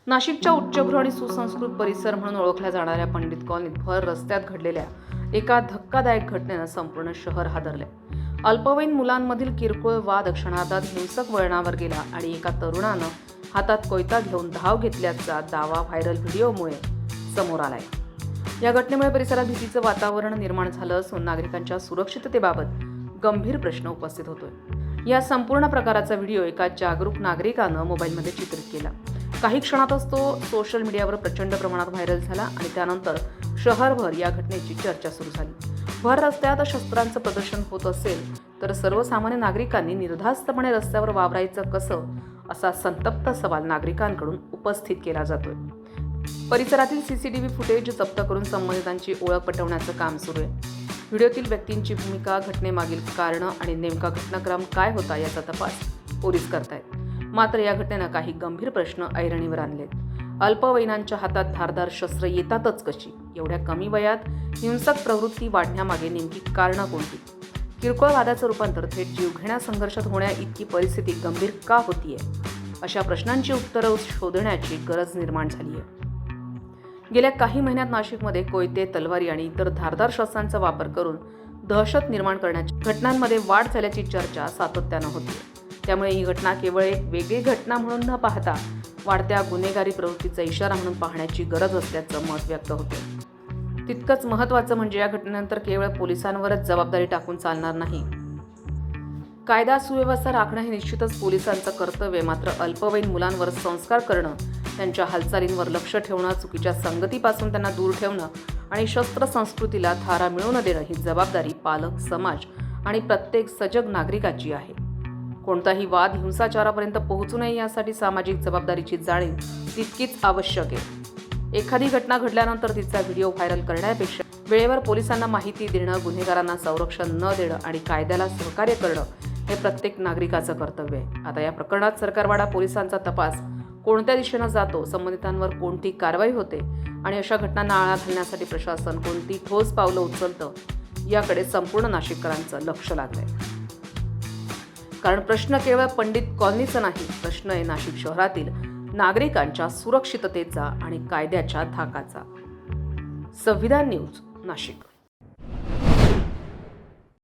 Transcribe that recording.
नाशिकच्या उच्चभ्रू आणि सुसंस्कृत परिसर म्हणून ओळखल्या जाणाऱ्या पंडित कॉलनीत भर रस्त्यात घडलेल्या एका धक्कादायक घटनेनं संपूर्ण शहर हादरले. अल्पवयीन मुलांमधील किरकोळ वाद क्षणार्धात हिंसक वळणावर गेला आणि एका तरुणानं हातात कोयता घेऊन धाव घेतल्याचा दावा व्हायरल व्हिडिओमुळे समोर आलाय. या घटनेमुळे परिसरात भीतीचं वातावरण निर्माण झालं असून नागरिकांच्या सुरक्षिततेबाबत गंभीर प्रश्न उपस्थित होतोय. या संपूर्ण प्रकाराचा व्हिडिओ एका जागरूक नागरिकानं मोबाईलमध्ये चित्रित केला. काही क्षणातच तो सोशल मीडियावर प्रचंड प्रमाणात व्हायरल झाला आणि त्यानंतर शहरभर या घटनेची चर्चा सुरू झाली. भर रस्त्यात शस्त्रांचं प्रदर्शन होत असेल तर सर्वसामान्य नागरिकांनी निर्धास्तपणे रस्त्यावर वावरायचं कसं, असा संतप्त सवाल नागरिकांकडून उपस्थित केला जातोय. परिसरातील सीसीटीव्ही फुटेज जप्त करून संबंधितांची ओळख पटवण्याचं काम सुरू आहे. व्हिडिओतील व्यक्तींची भूमिका, घटनेमागील कारणं आणि नेमका घटनाक्रम काय होता याचा तपास पोलीस करतायत. मात्र या घटनेनं काही गंभीर प्रश्न ऐरणीवर आणलेत. अल्पवयीनांच्या हातात धारदार शस्त्र येतातच कशी? एवढ्या कमी वयात हिंसक प्रवृत्ती वाढण्यामागे नेमकी कारणं कोणती? किरकोळ वादाचं रूपांतर थेट जीवघेण्या संघर्षात होण्या इतकी परिस्थिती गंभीर का होतीये? अशा प्रश्नांची उत्तरं शोधण्याची गरज निर्माण झाली आहे. गेल्या काही महिन्यात नाशिकमध्ये कोयते, तलवारी आणि इतर धारदार शस्त्रांचा वापर करून दहशत निर्माण करण्याच्या घटनांमध्ये वाढ झाल्याची चर्चा सातत्यानं होती. त्यामुळे ही घटना केवळ एक वेगळी घटना म्हणून न पाहता वाढत्या गुन्हेगारी प्रवृत्तीचा इशारा म्हणून पाहण्याची गरज असल्याचं मत व्यक्त होतं. तितकंच महत्त्वाचं म्हणजे या घटनेनंतर केवळ पोलिसांवरच जबाबदारी टाकून चालणार नाही. कायदा सुव्यवस्था राखणं हे निश्चितच पोलिसांचं कर्तव्य. मात्र अल्पवयीन मुलांवर संस्कार करणं, त्यांच्या हालचालींवर लक्ष ठेवणं, चुकीच्या संगतीपासून त्यांना दूर ठेवणं आणि शस्त्र संस्कृतीला थारा मिळू न देणं ही जबाबदारी पालक, समाज आणि प्रत्येक सजग नागरिकाची आहे. कोणताही वाद हिंसाचारापर्यंत पोहोचू नये यासाठी सामाजिक जबाबदारीची जाणीव तितकीच आवश्यक आहे. एखादी घटना घडल्यानंतर तिचा व्हिडिओ व्हायरल करण्यापेक्षा वेळेवर पोलिसांना माहिती देणं, गुन्हेगारांना संरक्षण न देणं आणि कायद्याला सहकार्य करणं हे प्रत्येक नागरिकाचं कर्तव्य आहे. आता या प्रकरणात सरकारवाडा पोलिसांचा तपास कोणत्या दिशेनं जातो, संबंधितांवर कोणती कारवाई होते आणि अशा घटनांना आळा घालण्यासाठी प्रशासन कोणती ठोस पावलं उचलतं, याकडे संपूर्ण नाशिककरांचं लक्ष लागलंय. कारण प्रश्न केवळ पंडित कॉलनीचा नाही, प्रश्न आहे नाशिक शहरातील नागरिकांच्या सुरक्षिततेचा आणि कायद्याच्या धाकाचा. संविधान न्यूज, नाशिक.